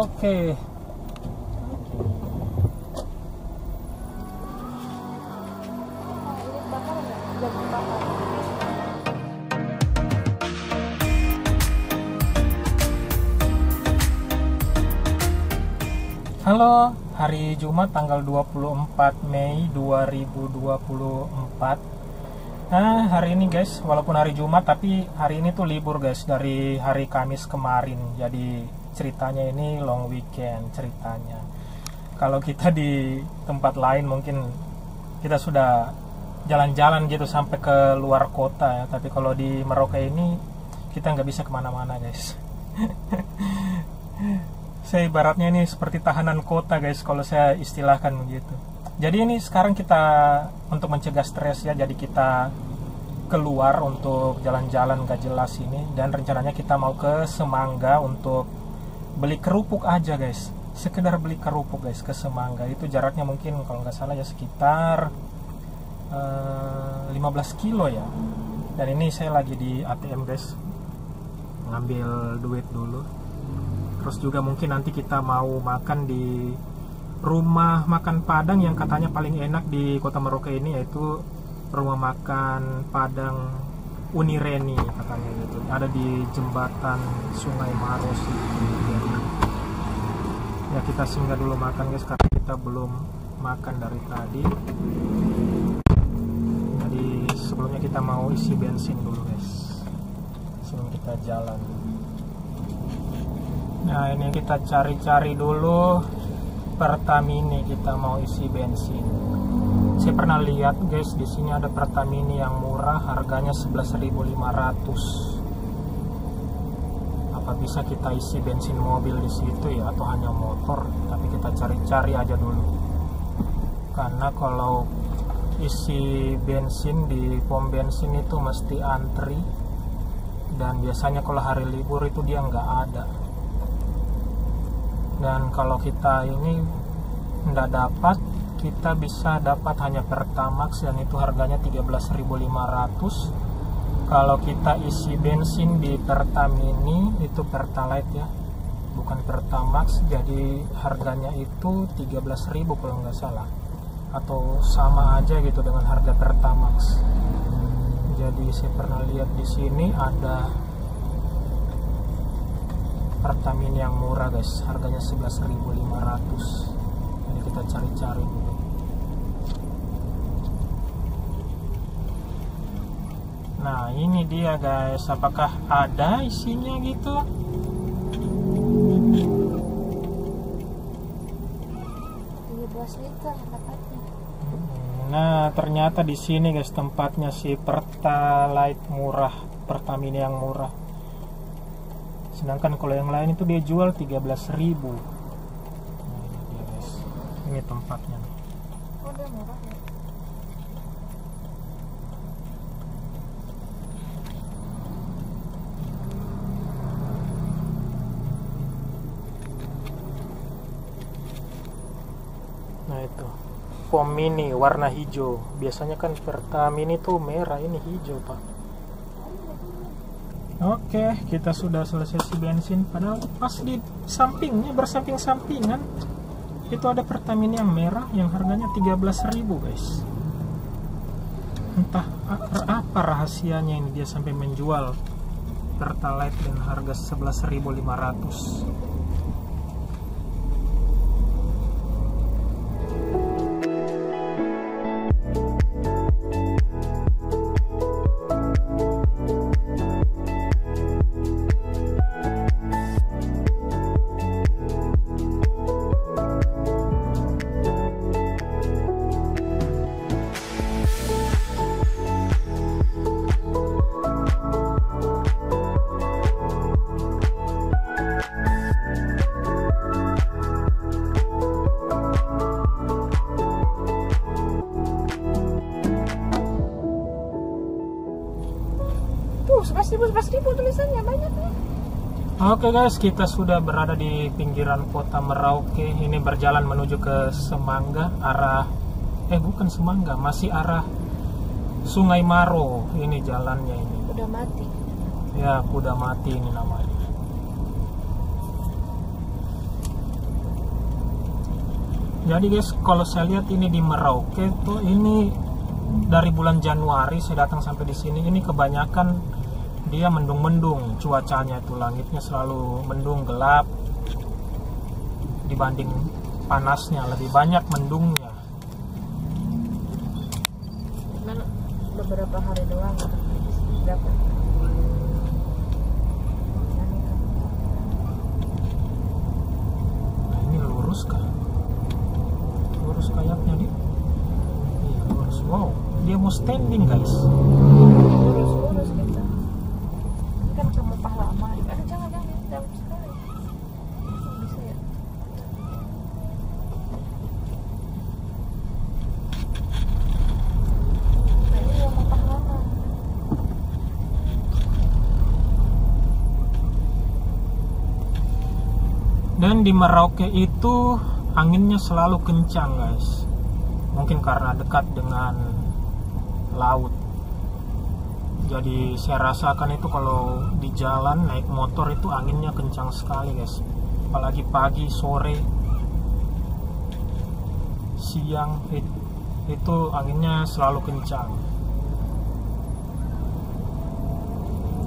Oke. Halo, hari Jumat tanggal 24 Mei 2024. Nah, hari ini guys, walaupun hari Jumat tapi hari ini tuh libur guys dari hari Kamis kemarin. Jadi ceritanya ini long weekend ceritanya. Kalau kita di tempat lain mungkin kita sudah jalan-jalan gitu sampai ke luar kota ya. Tapi kalau di Merauke ini kita nggak bisa kemana-mana guys. Saya ibaratnya ini seperti tahanan kota guys, kalau saya istilahkan begitu. Jadi ini sekarang kita untuk mencegah stres ya, jadi kita keluar untuk jalan-jalan gak jelas ini. Dan rencananya kita mau ke Semangga untuk beli kerupuk aja guys. Sekedar beli kerupuk guys ke Semangga. Itu jaraknya mungkin kalau nggak salah ya sekitar 15 kilo ya. Dan ini saya lagi di ATM guys, ngambil duit dulu. Terus juga mungkin nanti kita mau makan di rumah makan Padang yang katanya paling enak di kota Merauke ini, yaitu rumah makan Padang Unireni katanya gitu. Ada di jembatan Sungai Maros itu. Ya kita singgah dulu makan guys, karena kita belum makan dari tadi. Jadi sebelumnya kita mau isi bensin dulu guys, sebelum kita jalan. Nah ini kita cari-cari dulu Pertamini, kita mau isi bensin. Saya pernah lihat guys, di sini ada Pertamini yang murah, harganya 11.500. Apa bisa kita isi bensin mobil di situ ya, atau hanya motor? Tapi kita cari-cari aja dulu. Karena kalau isi bensin di pom bensin itu mesti antri, dan biasanya kalau hari libur itu dia nggak ada. Dan kalau kita ini nggak dapat, kita bisa dapat hanya Pertamax, dan itu harganya 13.500. Kalau kita isi bensin di Pertamini itu Pertalite ya, bukan Pertamax, jadi harganya itu 13.000 kalau nggak salah, atau sama aja gitu dengan harga Pertamax. Jadi saya pernah lihat di sini ada Pertamini yang murah guys, harganya 11.500. Jadi kita cari-cari dulu. Nah ini dia guys, apakah ada isinya gitu? 13 liter tempatnya. Nah ternyata di sini guys tempatnya si Pertalite murah, Pertamini yang murah. Sedangkan kalau yang lain itu dia jual 13.000. Nah, ini dia guys. Ini tempatnya nih. Oh, dia murah ya. Nah itu pom mini warna hijau. Biasanya kan Pertamini tuh merah, ini hijau pak. Oke, kita sudah selesai isi bensin. Padahal pas di sampingnya, bersamping-sampingan, itu ada Pertamini yang merah yang harganya 13.000 guys. Entah apa rahasianya ini dia sampai menjual Pertalite dengan harga 11.500. Tuh, 11.000 tulisannya banyak ya. Oke guys, kita sudah berada di pinggiran kota Merauke. Ini berjalan menuju ke Semangga, arah bukan Semangga, masih arah Sungai Maro. Ini jalannya ini. Udah mati. Ya, udah mati ini namanya. Jadi guys, kalau saya lihat ini di Merauke tuh, ini dari bulan Januari saya datang sampai di sini, ini kebanyakan dia mendung-mendung cuacanya, itu langitnya selalu mendung gelap dibanding panasnya, lebih banyak mendungnya. Cuman beberapa hari doang berapa? Nah, ini lurus kah? Lurus kayaknya dia. Iya, lurus. Wow, dia mau standing guys. Lurus kita. Ini kan kamu pahlawan. Aduh, jangan dalam sekali. Bisa ya. Nah, ini rumah pahlawan. Dan di Merauke itu anginnya selalu kencang guys, mungkin karena dekat dengan laut. Jadi saya rasakan itu kalau di jalan naik motor itu anginnya kencang sekali guys, apalagi pagi, sore, siang itu anginnya selalu kencang.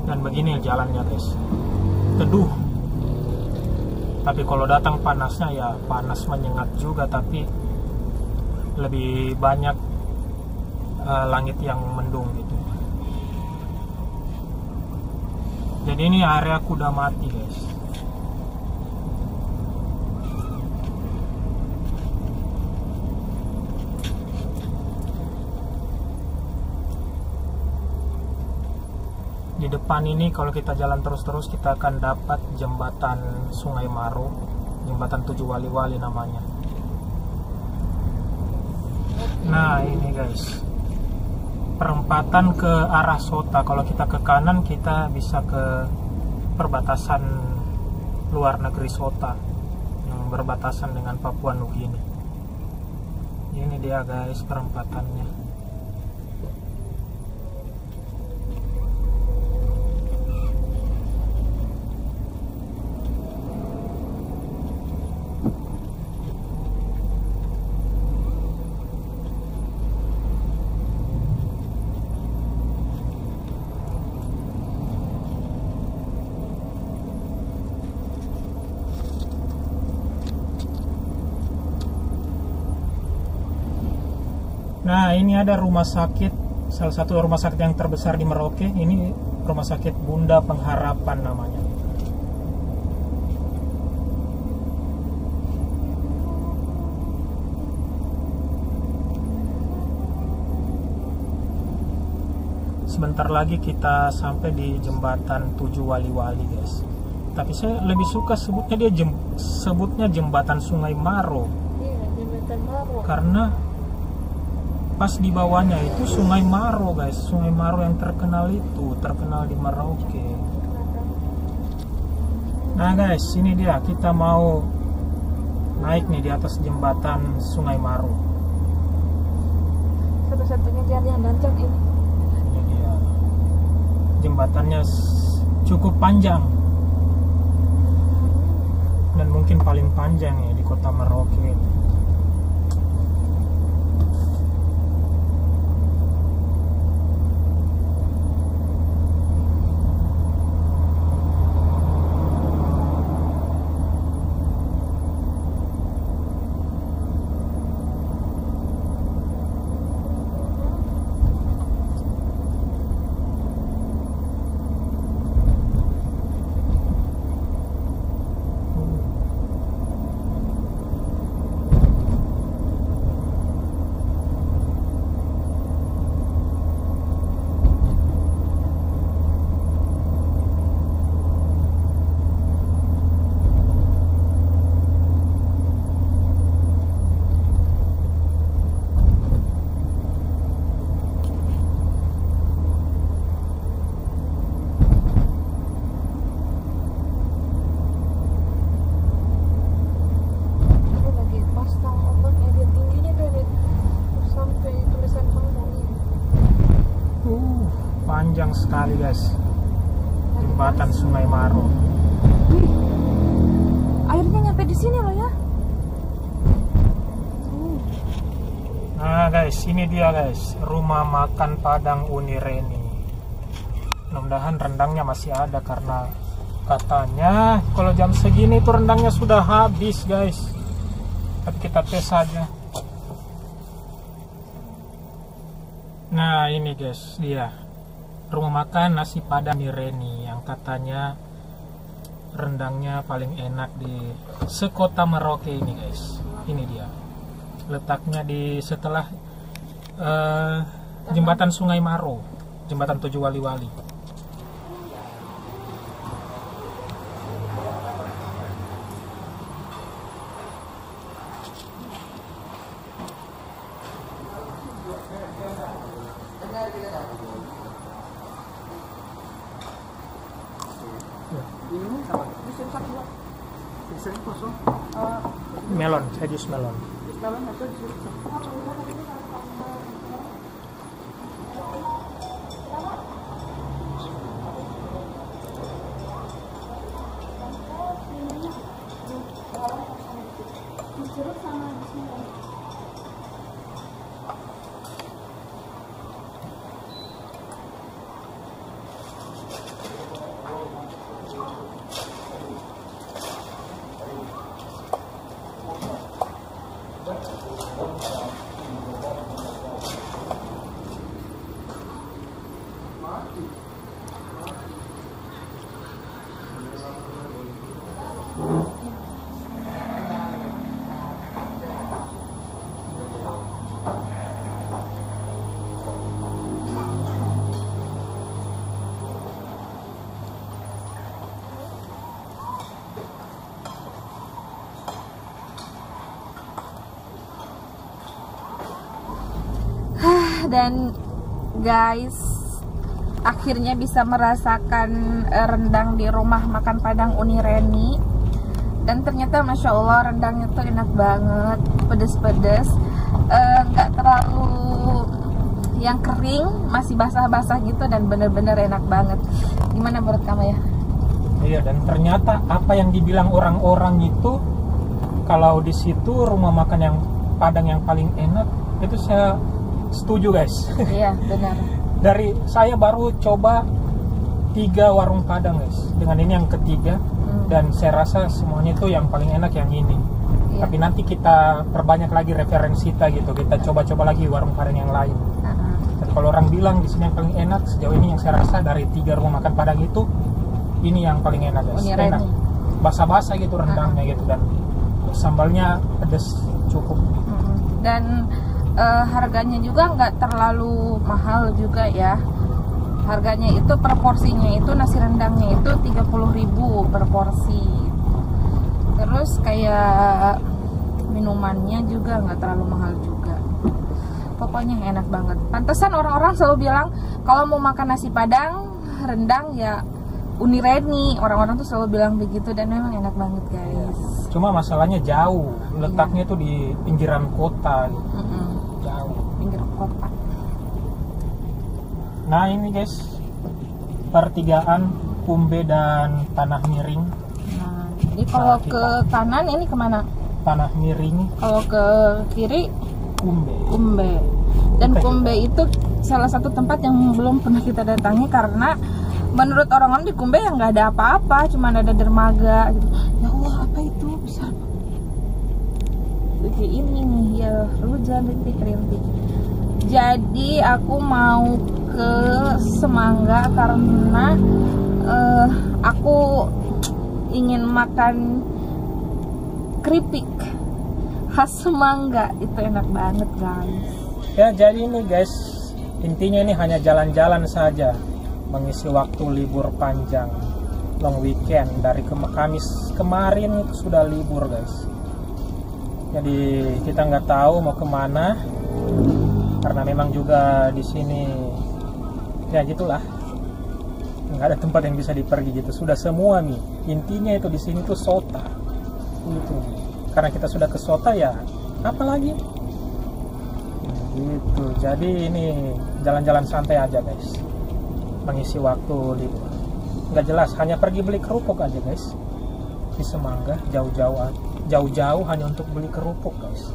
Dan begini jalannya guys, teduh. Tapi kalau datang panasnya ya panas menyengat juga, tapi lebih banyak langit yang mendung gitu. Jadi ini area kuda mati guys. Di depan ini kalau kita jalan terus-terus kita akan dapat jembatan Sungai Maro, jembatan 7 Wali-Wali namanya. Nah ini guys, perempatan ke arah Sota. Kalau kita ke kanan kita bisa ke perbatasan luar negeri Sota yang berbatasan dengan Papua Nugini. Ini dia guys perempatannya. Nah ini ada rumah sakit, salah satu rumah sakit yang terbesar di Merauke. Ini rumah sakit Bunda Pengharapan namanya. Sebentar lagi kita sampai di jembatan 7 Wali-Wali guys. Tapi saya lebih suka sebutnya jembatan Sungai Maro. Iya, jembatan Maro. Karena pas di bawahnya itu Sungai Maro guys, Sungai Maro yang terkenal di Merauke. Nah guys, ini dia, kita mau naik nih di atas jembatan Sungai Maro. Satu-satunya jalan yang lancar ini. Ini dia, jembatannya cukup panjang dan mungkin paling panjang ya di kota Merauke. Panjang sekali guys, jembatan Sungai Maro. Airnya nyampe di sini loh ya. guys, ini dia guys, rumah makan Padang Unireni. Mudah-mudahan rendangnya masih ada, karena katanya kalau jam segini tuh rendangnya sudah habis guys. Tapi kita tes saja. Nah ini guys, dia rumah makan nasi Padang Unireni yang katanya rendangnya paling enak di sekota Merauke ini guys. Ini dia. Letaknya di setelah jembatan Sungai Maro, jembatan Tujuh Wali-Wali. Melon, saya jus melon. Dan guys, akhirnya bisa merasakan rendang di rumah makan Padang Unireni. Dan ternyata Masya Allah rendangnya tuh enak banget, pedes-pedes, nggak terlalu yang kering, masih basah-basah gitu, dan bener-bener enak banget. Gimana menurut kamu ya? Iya, dan ternyata apa yang dibilang orang-orang itu, kalau di situ rumah makan yang Padang yang paling enak, itu saya setuju guys. Iya benar. Dari saya baru coba 3 warung Padang guys, dengan ini yang ketiga, dan saya rasa semuanya itu yang paling enak yang ini. Iya. Tapi nanti kita perbanyak lagi referensi kita kita coba-coba lagi warung Padang yang lain. Dan kalau orang bilang di sini yang paling enak sejauh ini, yang saya rasa dari 3 rumah makan Padang itu, ini yang paling enak guys. Enak, basah-basah gitu rendangnya gitu, dan sambalnya pedas cukup. Dan harganya juga nggak terlalu mahal juga ya. Harganya itu per porsinya itu, nasi rendangnya itu 30.000 per porsi. Terus kayak minumannya juga nggak terlalu mahal juga. Pokoknya enak banget. Pantesan orang-orang selalu bilang kalau mau makan nasi Padang rendang ya Unireni. Orang-orang tuh selalu bilang begitu, dan memang enak banget guys. Cuma masalahnya jauh, letaknya tuh di pinggiran kota gitu. Jauh, pinggir kota. Nah ini guys, pertigaan Kumbe dan Tanah Miring. Nah, jadi kalau ke kanan ini kemana? Tanah Miring. Kalau ke kiri Kumbe. Dan Kumbe itu salah satu tempat yang belum pernah kita datangi, karena menurut orang-orang di Kumbe yang nggak ada apa-apa, cuma ada dermaga gitu. Ya Allah, apa itu besar? Oke, ini nih ya, hujan rintik-rintik. Jadi aku mau ke Semangga karena aku ingin makan keripik khas Semangga. Itu enak banget guys. Ya jadi ini guys, intinya ini hanya jalan-jalan saja, mengisi waktu libur panjang, long weekend. Dari Kamis kemarin itu sudah libur guys. Jadi kita nggak tahu mau kemana, karena memang juga di sini ya gitulah, nggak ada tempat yang bisa dipergi gitu. Sudah semua nih, intinya itu di sini tuh Sota gitu. Karena kita sudah ke Sota ya, apalagi gitu. Jadi ini jalan-jalan santai aja guys, mengisi waktu libur. Nggak jelas, hanya pergi beli kerupuk aja guys di Semangga, jauh-jauh hanya untuk beli kerupuk guys.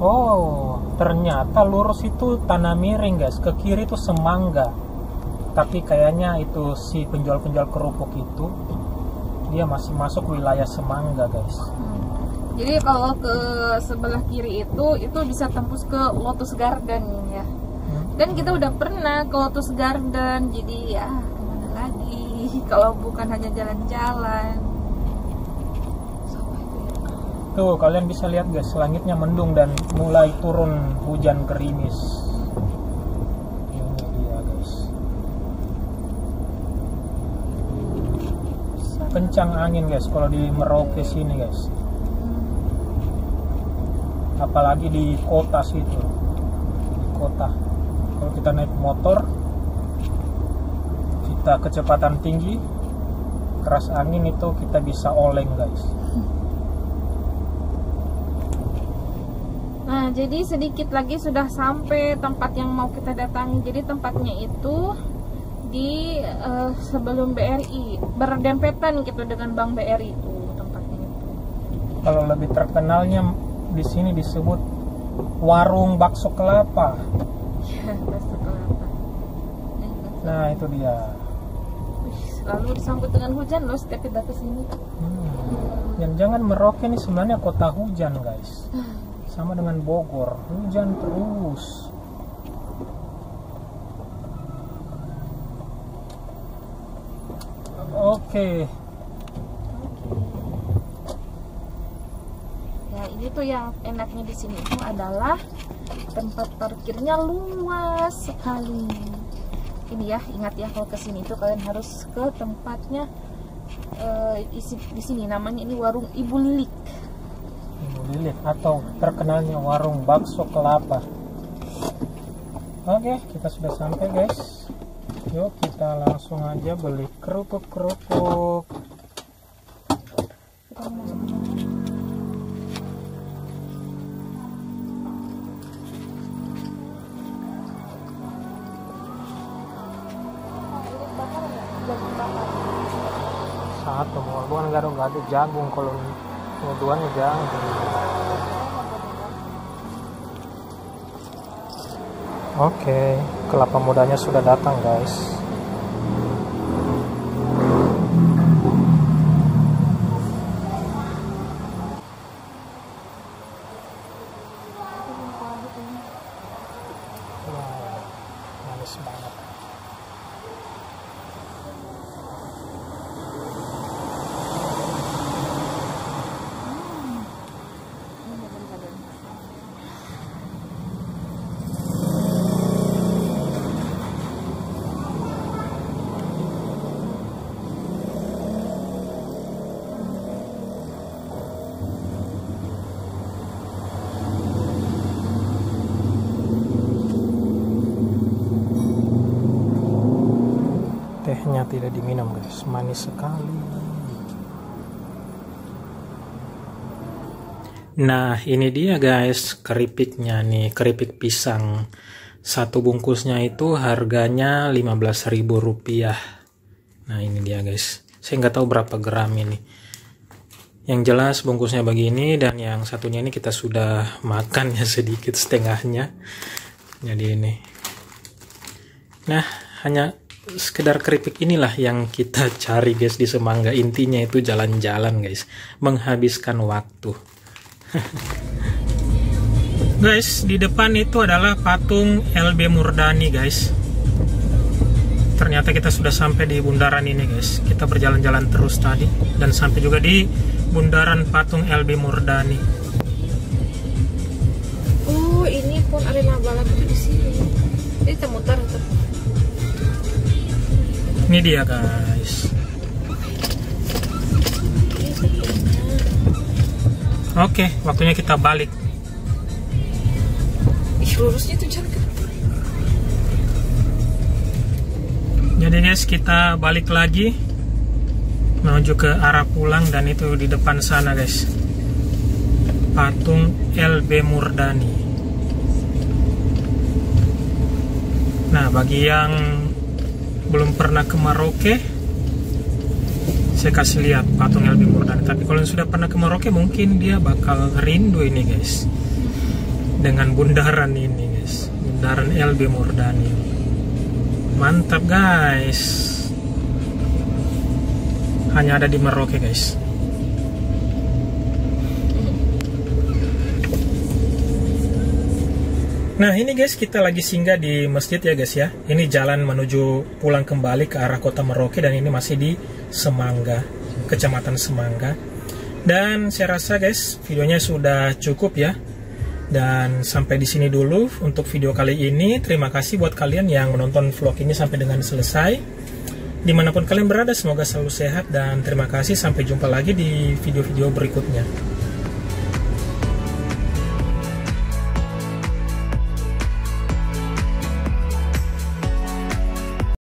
Oh, ternyata lurus itu tanah miring guys, ke kiri itu semangga. Tapi kayaknya itu si penjual-penjual kerupuk itu dia masih masuk wilayah semangga guys. Jadi kalau ke sebelah kiri itu bisa tembus ke Lotus Garden ya. Dan kita udah pernah ke Lotus Garden, jadi ya kemana lagi kalau bukan hanya jalan-jalan. Tuh kalian bisa lihat guys, langitnya mendung dan mulai turun hujan gerimis. Ini dia guys. Kencang angin guys kalau di Merauke sini guys. Apalagi di kota situ. Di kota. Kalau kita naik motor, kita kecepatan tinggi, keras angin itu kita bisa oleng guys. Nah, jadi sedikit lagi sudah sampai tempat yang mau kita datangi. Jadi tempatnya itu di sebelum BRI, berdempetan gitu dengan Bank BRI itu tempatnya itu. Kalau lebih terkenalnya di sini disebut warung bakso kelapa. Ya, bakso kelapa. Nah, itu dia. Lalu disambut dengan hujan loh setiap kita kesini. Dan jangan Merauke ini sebenarnya kota hujan guys. Sama dengan Bogor, hujan terus. Oke. Ya, ini tuh yang enaknya di sini itu adalah tempat parkirnya luas sekali. Ini ya, ingat ya kalau kesini tuh kalian harus ke tempatnya di sini namanya ini warung Ibu Lilik. Lilit atau terkenalnya warung bakso kelapa. Oke, kita sudah sampai guys. Yuk kita langsung aja beli kerupuk-kerupuk. Satu bukan nggak ada jagung, kalau keduanya jagung. Oke, kelapa mudanya sudah datang guys. Wow, manis banget. Tehnya tidak diminum guys, manis sekali. Nah ini dia guys keripiknya nih, keripik pisang. Satu bungkusnya itu harganya Rp15.000. Nah ini dia guys, saya nggak tahu berapa gram ini. Yang jelas bungkusnya begini, dan yang satunya ini kita sudah makan ya sedikit, setengahnya. Jadi ini. Nah hanya sekedar keripik inilah yang kita cari guys di Semangga. Intinya itu jalan-jalan guys, menghabiskan waktu. Guys, di depan itu adalah patung LB Murdani guys. Ternyata kita sudah sampai di bundaran ini guys. Kita berjalan-jalan terus tadi dan sampai juga di bundaran patung LB Murdani. Oh, ini pun arena balap itu di sini. Jadi kita muter. Ini dia guys. Oke, waktunya kita balik. Lurusnya tuh jangan. Jadi guys, kita balik lagi menuju ke arah pulang, dan itu di depan sana guys, patung LB Murdani. Nah, bagi yang belum pernah ke Merauke, saya kasih lihat patung LB Murdani. Tapi kalau yang sudah pernah ke Merauke, mungkin dia bakal rindu ini guys. dengan bundaran ini guys, bundaran LB Murdani. Mantap guys, hanya ada di Merauke guys. Nah ini guys, kita lagi singgah di masjid ya guys ya. Ini jalan menuju pulang kembali ke arah kota Merauke, dan ini masih di Semangga, Kecamatan Semangga. Dan saya rasa guys, videonya sudah cukup ya. Dan sampai di sini dulu untuk video kali ini. Terima kasih buat kalian yang menonton vlog ini sampai dengan selesai. Dimanapun kalian berada, semoga selalu sehat, dan terima kasih. Sampai jumpa lagi di video-video berikutnya.